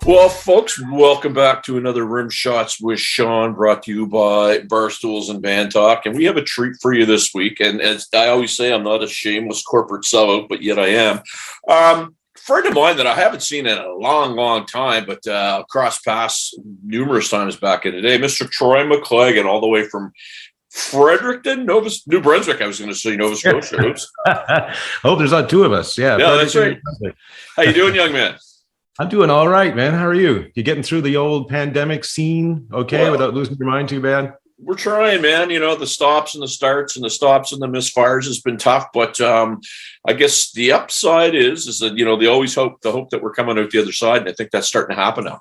Well, folks, welcome back to another Rimshots with Sean, brought to you by Barstools and Bandtalk. And we have a treat for you this week. And as I always say, I'm not a shameless corporate sellout, but yet I am. Friend of mine that I haven't seen in a long, long time, but crossed paths numerous times back in the day, Mr. Troy McLaggan, all the way from Fredericton, New Brunswick. I was going to say Nova Scotia. Oops. Hope there's not two of us. Yeah, that's right. How you doing, young man? I'm doing all right, man. How are you? You getting through the old pandemic scene okay, without losing your mind too bad? We're trying, man. You know, the stops and the starts and the stops and the misfires has been tough, but I guess the upside is that, you know, they always hope that we're coming out the other side, and I think that's starting to happen now.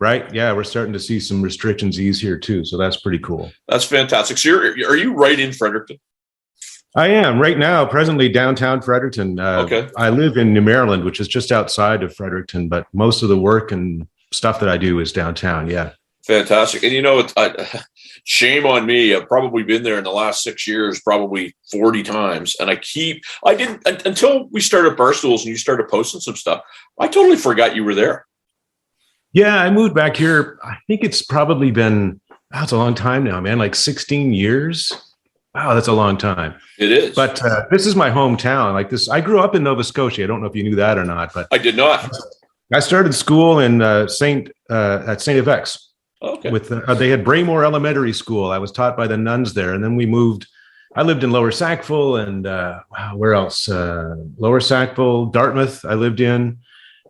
Right. Yeah, we're starting to see some restrictions ease here too, so that's pretty cool. That's fantastic. So are you right in Fredericton? I am right now, presently downtown Fredericton. Okay. I live in New Maryland, which is just outside of Fredericton, but most of the work and stuff that I do is downtown. Yeah. Fantastic. And you know, shame on me. I've probably been there in the last 6 years, probably 40 times. And I didn't, until we started Barstools and you started posting some stuff, I totally forgot you were there. Yeah, I moved back here. I think it's probably been, it's a long time now, man, like 16 years. Wow, that's a long time. It is. But this is my hometown. Like this, I grew up in Nova Scotia. I don't know if you knew that or not, but I did not. I started school in at St. FX. Okay. With they had Braymore Elementary School. I was taught by the nuns there, and then we moved. I lived in Lower Sackville and where else? Lower Sackville, Dartmouth. I lived in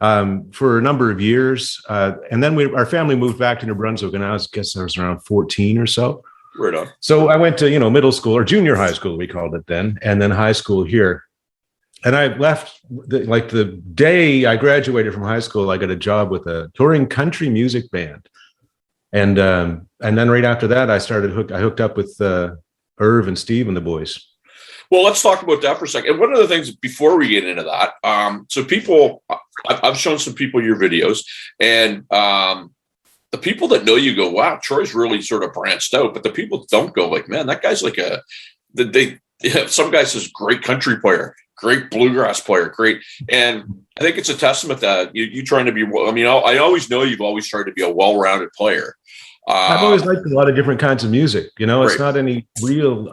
for a number of years, and then our family moved back to New Brunswick, and I guess I was around 14 or so. Right on. So I went to, middle school or junior high school, we called it then, and then high school here. And I left the day I graduated from high school, I got a job with a touring country music band. And then right after that, I hooked up with Irv and Steve and the boys. Well, let's talk about that for a second. And one of the things before we get into that, so people, I've shown some people your videos, and the people that know you go, wow, Troy's really sort of branched out. But the people that don't go like, man, that guy's like some guy says great country player, great bluegrass player, great. And I think it's a testament that you trying to be, I always know you've always tried to be a well-rounded player. I've always liked a lot of different kinds of music. It's right. Not any real,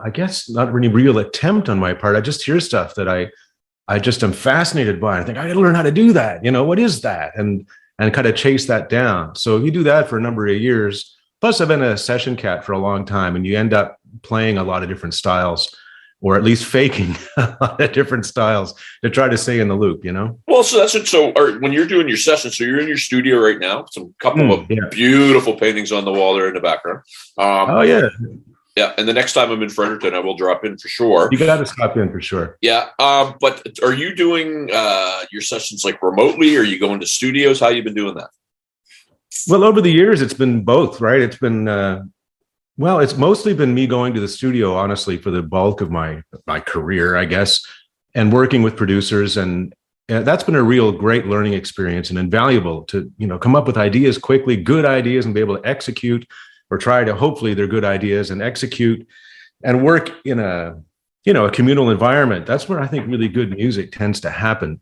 not any real attempt on my part. I just hear stuff that I just am fascinated by. I think I got to learn how to do that. What is that? And kind of chase that down. So you do that for a number of years. Plus, I've been a session cat for a long time, and you end up playing a lot of different styles, or at least faking a lot of different styles to try to stay in the loop, Well, so that's it. So when you're doing your session, so you're in your studio right now, some couple of beautiful paintings on the wall there in the background. Oh, yeah. Yeah, and the next time I'm in Fredericton, I will drop in for sure. You got to stop in for sure. Yeah, but are you doing your sessions like remotely, or are you going to studios? How you been doing that? Well, over the years, it's been both, right? It's been, it's mostly been me going to the studio, honestly, for the bulk of my career, I guess, and working with producers. And that's been a real great learning experience and invaluable to, come up with ideas quickly, good ideas, and be able to execute, or try to, hopefully they're good ideas, and execute and work in a communal environment. That's where I think really good music tends to happen.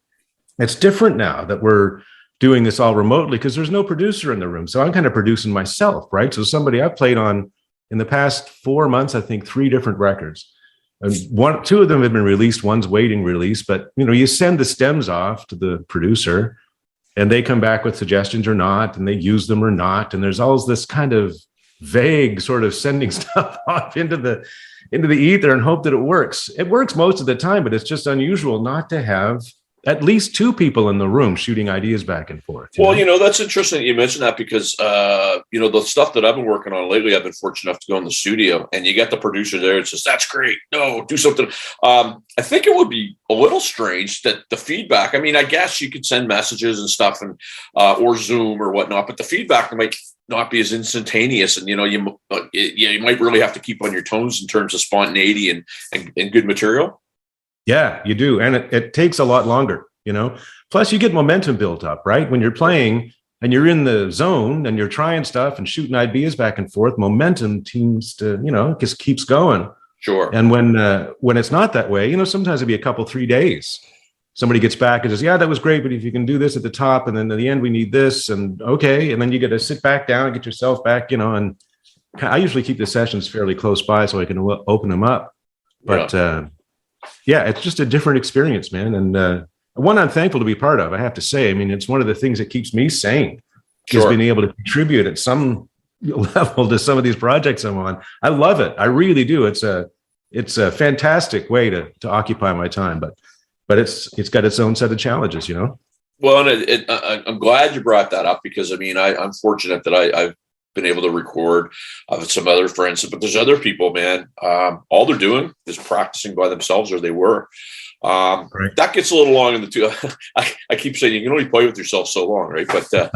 It's different now that we're doing this all remotely because there's no producer in the room. So I'm kind of producing myself, right? So I've played on in the past 4 months, I think 3 different records. And 2 of them have been released. One's waiting release, but you send the stems off to the producer and they come back with suggestions or not, and they use them or not. And there's always this kind of vague sort of sending stuff off into the ether and hope that it works. It works most of the time, but it's just unusual not to have at least 2 people in the room shooting ideas back and forth. Well, that's interesting that you mentioned that because, the stuff that I've been working on lately, I've been fortunate enough to go in the studio and you get the producer there. It says, that's great. No, do something. I think it would be a little strange that the feedback, I guess you could send messages and stuff and or Zoom or whatnot, but the feedback might not be as instantaneous, and you might really have to keep on your toes in terms of spontaneity and good material. Yeah, you do, and it takes a lot longer. Plus you get momentum built up, right? When you're playing and you're in the zone and you're trying stuff and shooting ideas back and forth, momentum seems to just keeps going. Sure. And when it's not that way, sometimes it'd be a couple 3 days. somebody gets back and says, yeah, that was great, but if you can do this at the top, and then at the end we need this, and okay, and then you get to sit back down and get yourself back, and I usually keep the sessions fairly close by so I can open them up. But it's just a different experience, man, and one I'm thankful to be part of, I have to say. I mean, it's one of the things that keeps me sane, is being able to contribute at some level to some of these projects I'm on. I love it. I really do. It's a fantastic way to occupy my time, but it's got its own set of challenges, Well, and I'm glad you brought that up, because I mean, I'm fortunate that I've been able to record with some other friends, but there's other people, man. All they're doing is practicing by themselves, or they were. Right. That gets a little long in the tooth. I keep saying you can only play with yourself so long, right? But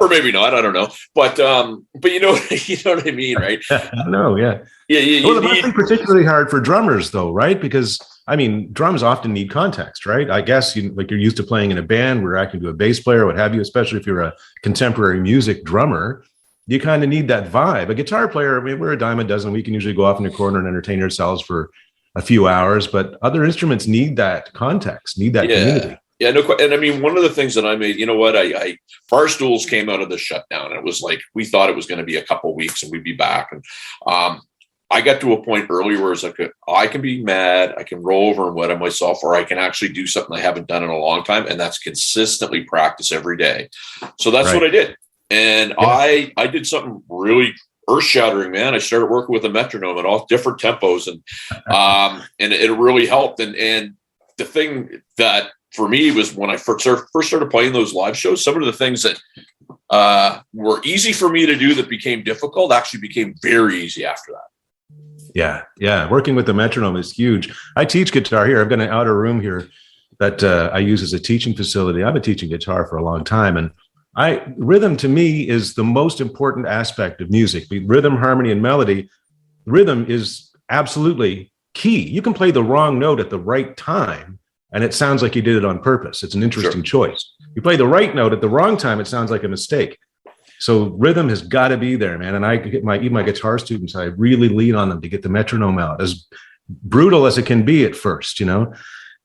or maybe not. I don't know. But you know what I mean, right? No, yeah. Well, it must be particularly hard for drummers, though, right? Because I mean, drums often need context, right? I guess you're used to playing in a band, reacting to a bass player, what have you. Especially if you're a contemporary music drummer, you kind of need that vibe. A guitar player, I mean, we're a dime a dozen. We can usually go off in a corner and entertain ourselves for a few hours, but other instruments need that context, need that community. Yeah, no. And I mean, one of the things that I made, I Barstools came out of the shutdown. It was like, we thought it was going to be a couple of weeks and we'd be back. And I got to a point earlier where it's like, I can be mad, I can roll over and wet on myself, or I can actually do something I haven't done in a long time. And that's consistently practice every day. So that's what I did. And I did something really earth-shattering, man. I started working with a metronome at all different tempos, and it really helped. And the thing that for me was when I first started playing those live shows, some of the things that were easy for me to do that became difficult actually became very easy after that. Yeah. Working with the metronome is huge. I teach guitar here. I've got an outer room here that I use as a teaching facility. I've been teaching guitar for a long time, and rhythm to me is the most important aspect of music. Rhythm, harmony, and melody. Rhythm is absolutely key. You can play the wrong note at the right time, and it sounds like you did it on purpose. It's an interesting choice. You play the right note at the wrong time, it sounds like a mistake. So rhythm has got to be there, man. And I get my guitar students, I really lean on them to get the metronome out, as brutal as it can be at first,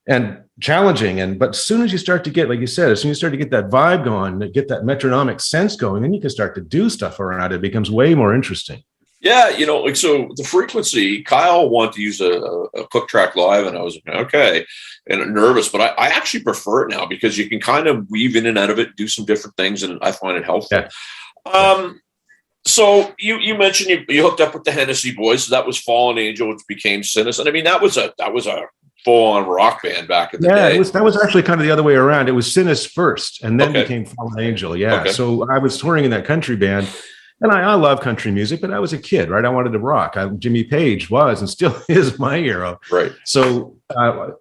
and challenging. But as soon as you start to get, like you said, as soon as you start to get that vibe going, get that metronomic sense going, then you can start to do stuff around it. It becomes way more interesting. Yeah, so the frequency, Kyle wanted to use a click track live, and I was okay and nervous, but I actually prefer it now because you can kind of weave in and out of it, do some different things, and I find it helpful. Yeah. So you mentioned you hooked up with the Hennessy Boys. So that was Fallen Angel, which became Sinis. And I mean, that was a full-on rock band back in the day. That was actually kind of the other way around. It was Sinis first, and then became Fallen Angel. Yeah. Okay. So I was touring in that country band, and I love country music, but I was a kid, right? I wanted to rock. Jimmy Page was and still is my hero. Right. So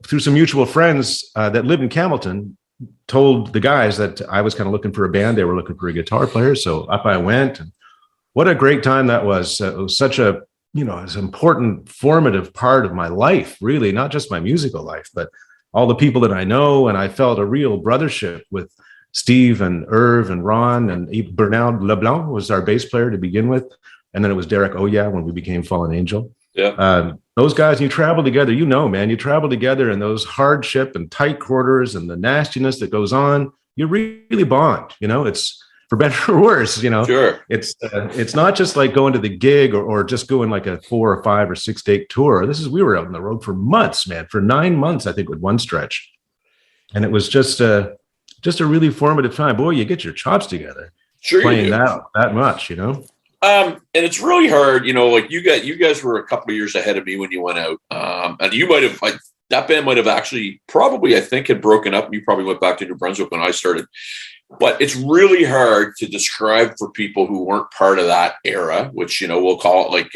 through some mutual friends that lived in Campbellton, told the guys that I was kind of looking for a band. They were looking for a guitar player. So up I went, and what a great time that was. It was such a, it's an important formative part of my life, really, not just my musical life, but all the people that I know. And I felt a real brothership with Steve and Irv and Ron, and Bernard LeBlanc was our bass player to begin with. And then it was Derek Oya when we became Fallen Angel. Yeah. Those guys, you travel together, man, you travel together in those hardship and tight quarters and the nastiness that goes on. You really bond, it's for better or worse, Sure. It's not just like going to the gig or just going like a 4 or 5 or 6 day tour. We were out on the road for months, man, for 9 months, I think, with one stretch. And it was just a really formative time. Boy, you get your chops together. Sure. Playing that much, And it's really hard, like you guys were a couple of years ahead of me when you went out. And you might have, that band might have actually probably, I think, had broken up. And you probably went back to New Brunswick when I started. But it's really hard to describe for people who weren't part of that era, which, we'll call it like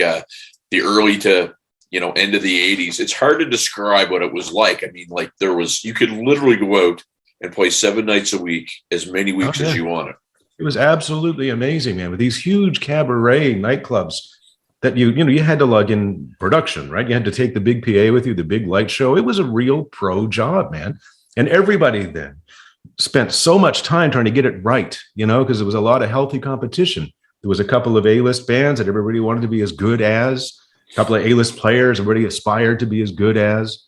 the early to, end of the 80s. It's hard to describe what it was like. I mean, like you could literally go out and play 7 nights a week, as many weeks as you wanted. It was absolutely amazing, man, with these huge cabaret nightclubs that you had to lug in production, right? You had to take the big PA with you, the big light show. It was a real pro job, man. And everybody then spent so much time trying to get it right, because there was a lot of healthy competition. There was a couple of A-list bands that everybody wanted to be as good as, a couple of A-list players, everybody aspired to be as good as.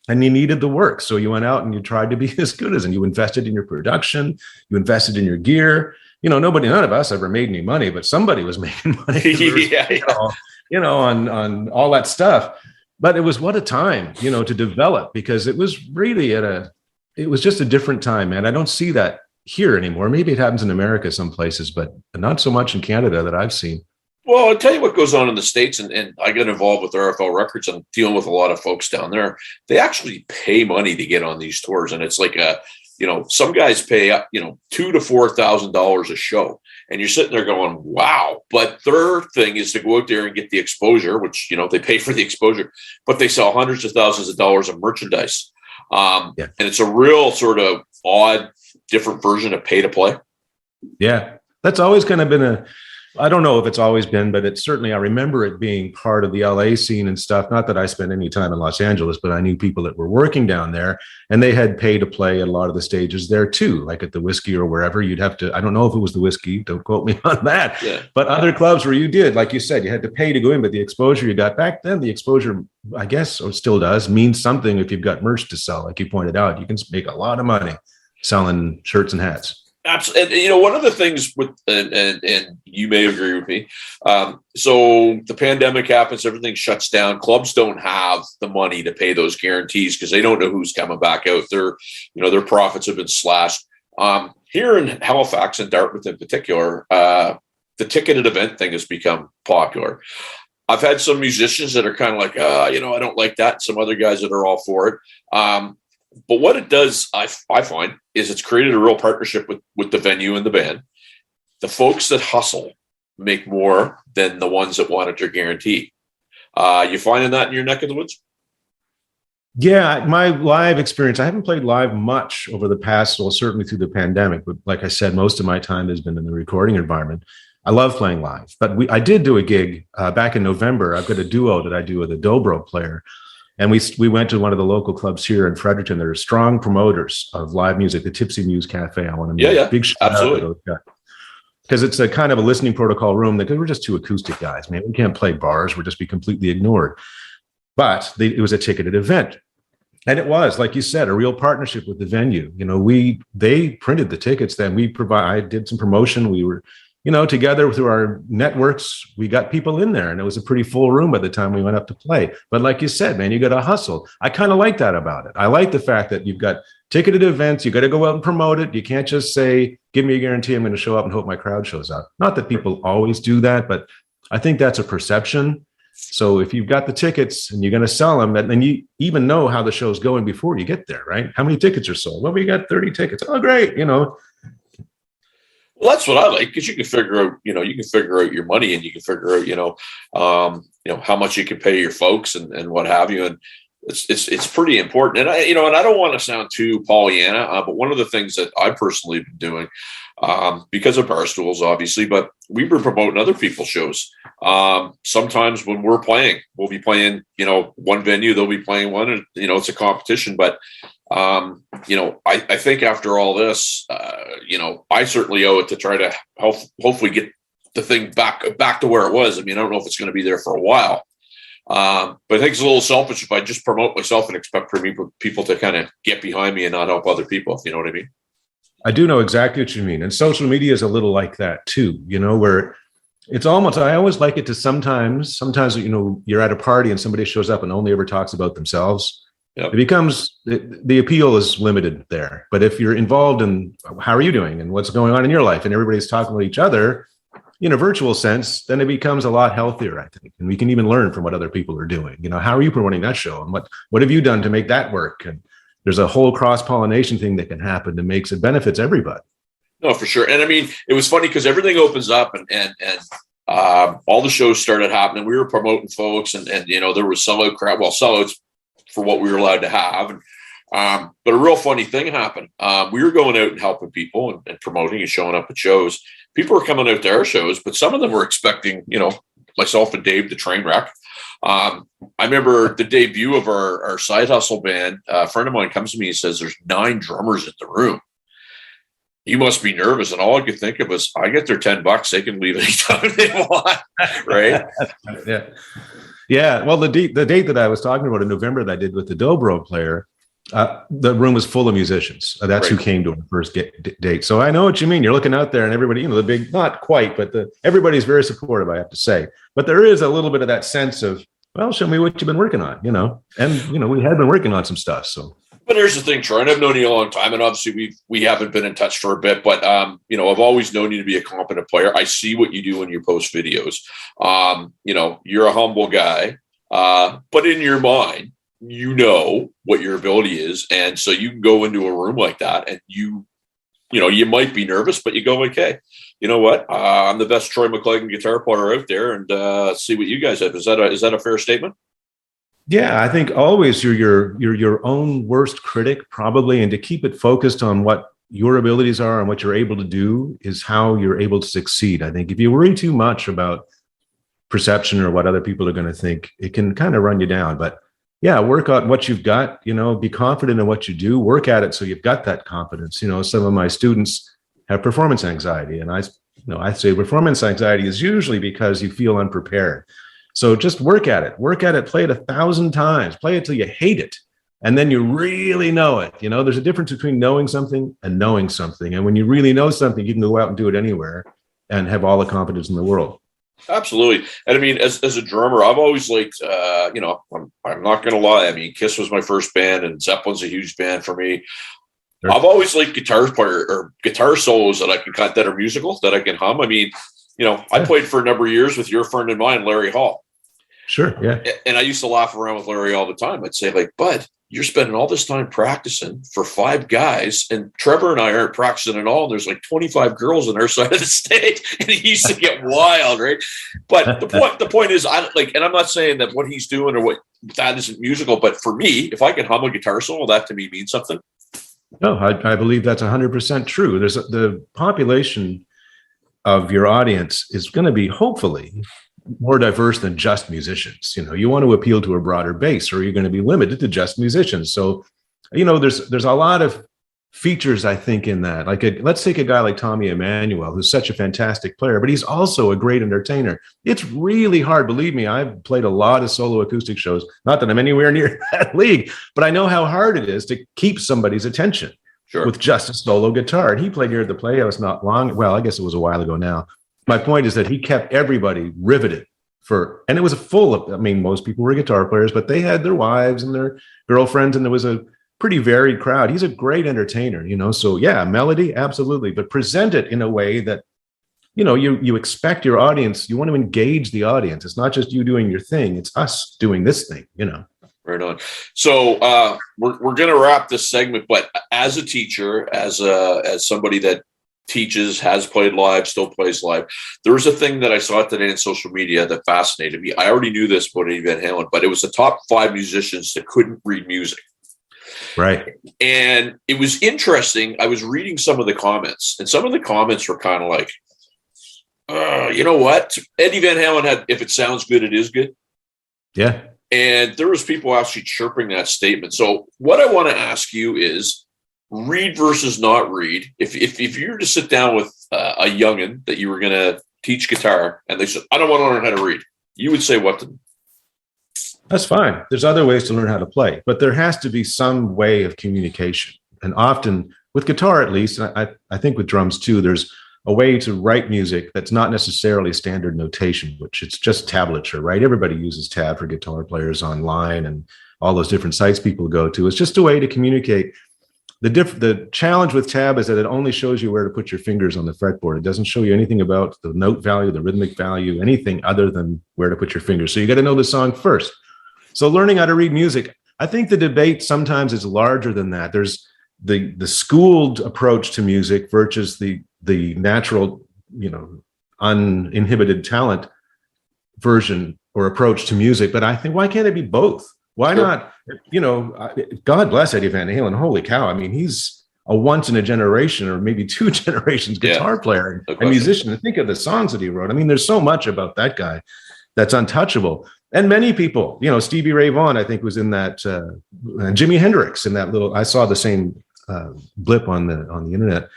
and you needed the work. So you went out and you tried to be as good as, and you invested in your production, you invested in your gear. None of us ever made any money, but somebody was making money. On all that stuff. But it was what a time, to develop, because it was really it was just a different time, man. I don't see that here anymore. Maybe it happens in America some places, but not so much in Canada that I've seen. Well, I'll tell you what goes on in the States, and I get involved with RFL Records. I'm dealing with a lot of folks down there. They actually pay money to get on these tours, and it's like some guys pay up, $2,000 to $4,000 a show, and you're sitting there going, wow. But their thing is to go out there and get the exposure, which they pay for the exposure, but they sell hundreds of thousands of dollars of merchandise, and it's a real sort of odd, different version of pay to play. Yeah, that's always kind of been I don't know if it's always been, but it's certainly, I remember it being part of the LA scene and stuff. Not that I spent any time in Los Angeles, but I knew people that were working down there, and they had pay to play at a lot of the stages there too, like at the Whiskey or wherever. You'd have to, I don't know if it was the Whiskey, don't quote me on that, but other clubs where you did, like you said, you had to pay to go in, but the exposure you got back then, the exposure, I guess, or still does, means something. If you've got merch to sell, like you pointed out, you can make a lot of money selling shirts and hats. Absolutely. And one of the things with, and you may agree with me. So the pandemic happens, everything shuts down. Clubs don't have the money to pay those guarantees because they don't know who's coming back out. Their profits have been slashed. Here in Halifax and Dartmouth in particular, the ticketed event thing has become popular. I've had some musicians that are kind of like, I don't like that. Some other guys that are all for it. But what it does, I find, is it's created a real partnership with the venue and the band. The folks that hustle make more than the ones that wanted their guarantee. You finding that in your neck of the woods? Yeah, my live experience, I haven't played live much over the past, well, certainly through the pandemic. But like I said, most of my time has been in the recording environment. I love playing live. But I did do a gig back in November. I've got a duo that I do with a dobro player. And we went to one of the local clubs here in Fredericton. They're strong promoters of live music, the Tipsy Muse Cafe. I want to make a big shout out to those guys. Because it's a kind of a listening protocol room. Because we're just two acoustic guys, man. We can't play bars. We'll just be completely ignored. But it was a ticketed event. And it was, like you said, a real partnership with the venue. They printed the tickets. Then I did some promotion. We were, together through our networks, we got people in there, and it was a pretty full room by the time we went up to play. But like you said, man, you got to hustle. I kind of like that about it. I like the fact that you've got ticketed events. You got to go out and promote it. You can't just say, give me a guarantee I'm going to show up and hope my crowd shows up. Not that people always do that, but I think that's a perception. So if you've got the tickets and you're going to sell them, and then you even know how the show's going before you get there, right? How many tickets are sold? Well, we got 30 tickets. Oh, great. Well, that's what I like, because you can figure out, your money, and you can figure out, how much you can pay your folks and what have you. And it's pretty important. And I don't want to sound too Pollyanna, but one of the things that I personally been doing, because of Barstools, obviously, but we've been promoting other people's shows. Sometimes when we're playing, we'll be playing, one venue, they'll be playing one, and, it's a competition, but I think after all this, I certainly owe it to try to hopefully get the thing back to where it was. I mean, I don't know if it's going to be there for a while, but I think it's a little selfish if I just promote myself and expect for people to kind of get behind me and not help other people, if you know what I mean. I do know exactly what you mean. And social media is a little like that too, where it's almost, I always like it to sometimes, you're at a party and somebody shows up and only ever talks about themselves. Yep. It becomes, the appeal is limited there. But if you're involved in how are you doing and what's going on in your life, and everybody's talking with each other in a virtual sense, then it becomes a lot healthier, I think. And we can even learn from what other people are doing. How are you promoting that show? And what have you done to make that work? And there's a whole cross-pollination thing that can happen that makes it benefits everybody. No, for sure. And I mean, it was funny because everything opens up and all the shows started happening. We were promoting folks and there was sellouts for what we were allowed to have. And, but a real funny thing happened. We were going out and helping people and promoting and showing up at shows. People were coming out to our shows, but some of them were expecting, myself and Dave, the train wreck. I remember the debut of our side hustle band. A friend of mine comes to me and says, there's 9 drummers in the room. You must be nervous. And all I could think of was, I get their $10. They can leave anytime they want. Right. Yeah. Yeah. Well, the date that I was talking about in November that I did with the Dobro player, the room was full of musicians. That's Right. who came to our first date. So I know what you mean. You're looking out there and everybody, the big, not quite, but everybody's very supportive, I have to say. But there is a little bit of that sense of, well, show me what you've been working on, and, we had been working on some stuff. So. But here's the thing, Troy, and I've known you a long time, and obviously we haven't been in touch for a bit, but I've always known you to be a competent player. I see what you do when you post videos. You're a humble guy, but in your mind, what your ability is, and so you can go into a room like that, and you might be nervous, but you go, okay, you know what? I'm the best Troy McLaggan guitar player out there, and see what you guys have. Is that a fair statement? Yeah, I think always you're your own worst critic, probably, and to keep it focused on what your abilities are and what you're able to do is how you're able to succeed. I think if you worry too much about perception or what other people are going to think, it can kind of run you down. But yeah, work on what you've got, be confident in what you do, work at it so you've got that confidence. Some of my students have performance anxiety, and I say performance anxiety is usually because you feel unprepared. So just work at it, play it 1,000 times, play it till you hate it. And then you really know it. There's a difference between knowing something and knowing something. And when you really know something, you can go out and do it anywhere and have all the confidence in the world. Absolutely. And I mean, as a drummer, I've always liked, I'm not going to lie. I mean, Kiss was my first band and Zeppelin's a huge band for me. Sure. I've always liked guitar solos that are musical, that I can hum. I mean, I played for a number of years with your friend and mine, Larry Hall. Sure. Yeah. And I used to laugh around with Larry all the time. I'd say, Bud, you're spending all this time practicing for 5 guys, and Trevor and I aren't practicing at all. And there's 25 girls on our side of the stage, and he used to get wild, right? But the point is, and I'm not saying that what he's doing or what that isn't musical, but for me, if I can hum a guitar solo, that to me means something. No, I believe that's 100% true. There's the population of your audience is going to be hopefully more diverse than just musicians. You want to appeal to a broader base, or you're going to be limited to just musicians. So, there's a lot of features, I think, in that. Let's take a guy like Tommy Emmanuel, who's such a fantastic player, but he's also a great entertainer. It's really hard. Believe me, I've played a lot of solo acoustic shows. Not that I'm anywhere near that league, but I know how hard it is to keep somebody's attention. Sure. With just a solo guitar. And he played here at the Playhouse not long. Well, I guess it was a while ago now. My point is that he kept everybody riveted and it was most people were guitar players, but they had their wives and their girlfriends, and there was a pretty varied crowd. He's a great entertainer, so yeah, melody, absolutely, but present it in a way that, you expect your audience, you want to engage the audience. It's not just you doing your thing, it's us doing this thing, Right on. So we're going to wrap this segment, but as a teacher, as somebody that teaches, has played live, still plays live, there was a thing that I saw today on social media that fascinated me. I already knew this about Eddie Van Halen, but it was the top 5 musicians that couldn't read music. Right. And it was interesting. I was reading some of the comments, and some of the comments were kind of like, you know what? Eddie Van Halen had, if it sounds good, it is good. Yeah. And there was people actually chirping that statement. So what I want to ask you is, read versus not read. If you were to sit down with a youngin that you were going to teach guitar, and they said, I don't want to learn how to read, you would say what to them? That's fine. There's other ways to learn how to play, but there has to be some way of communication. And often with guitar, at least, I think with drums too, there's a way to write music that's not necessarily standard notation, which it's just tablature, right? Everybody uses tab for guitar players online and all those different sites people go to. It's just a way to communicate. The challenge with tab is that it only shows you where to put your fingers on the fretboard. It doesn't show you anything about the note value, the rhythmic value, anything other than where to put your fingers. So you got to know the song first. So learning how to read music, I think the debate sometimes is larger than that. There's the schooled approach to music versus the natural, uninhibited talent version or approach to music. But I think, why can't it be both? Why not? God bless Eddie Van Halen. Holy cow. I mean, he's a once in a generation or maybe 2 generations guitar player and musician. And think of the songs that he wrote. I mean, there's so much about that guy that's untouchable. And many people, Stevie Ray Vaughan, I think, was in that, Jimi Hendrix in that little, I saw the same blip on the internet.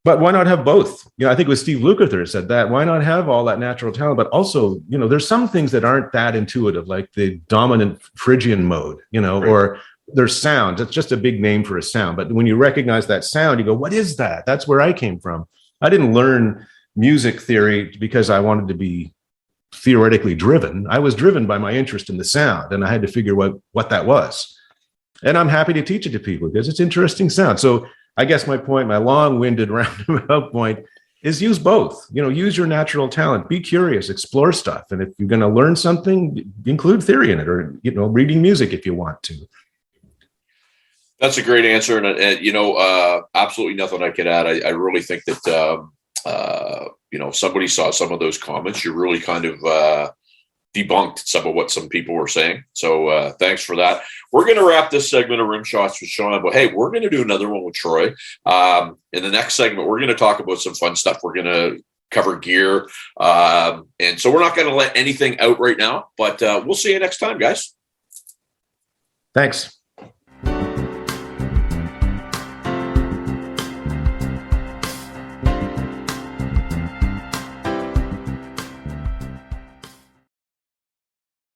But why not have both? I think it was Steve Lukather said that. Why not have all that natural talent? But also, there's some things that aren't that intuitive, like the dominant Phrygian mode, right. Or there's sounds. It's just a big name for a sound. But when you recognize that sound, you go, what is that? That's where I came from. I didn't learn music theory because I wanted to be theoretically driven. I was driven by my interest in the sound, and I had to figure what that was. And I'm happy to teach it to people because it's interesting sound. So I guess my point, my long-winded roundabout point, is use both. Use your natural talent. Be curious, explore stuff. And if you're going to learn something, include theory in it, or, reading music if you want to. That's a great answer. And, absolutely nothing I could add. I really think that, somebody saw some of those comments. You really kind of debunked some of what some people were saying. So thanks for that. We're going to wrap this segment of Rimshots with Sean, but hey, we're going to do another one with Troy. In the next segment, we're going to talk about some fun stuff. We're going to cover gear. And so we're not going to let anything out right now, but we'll see you next time, guys. Thanks.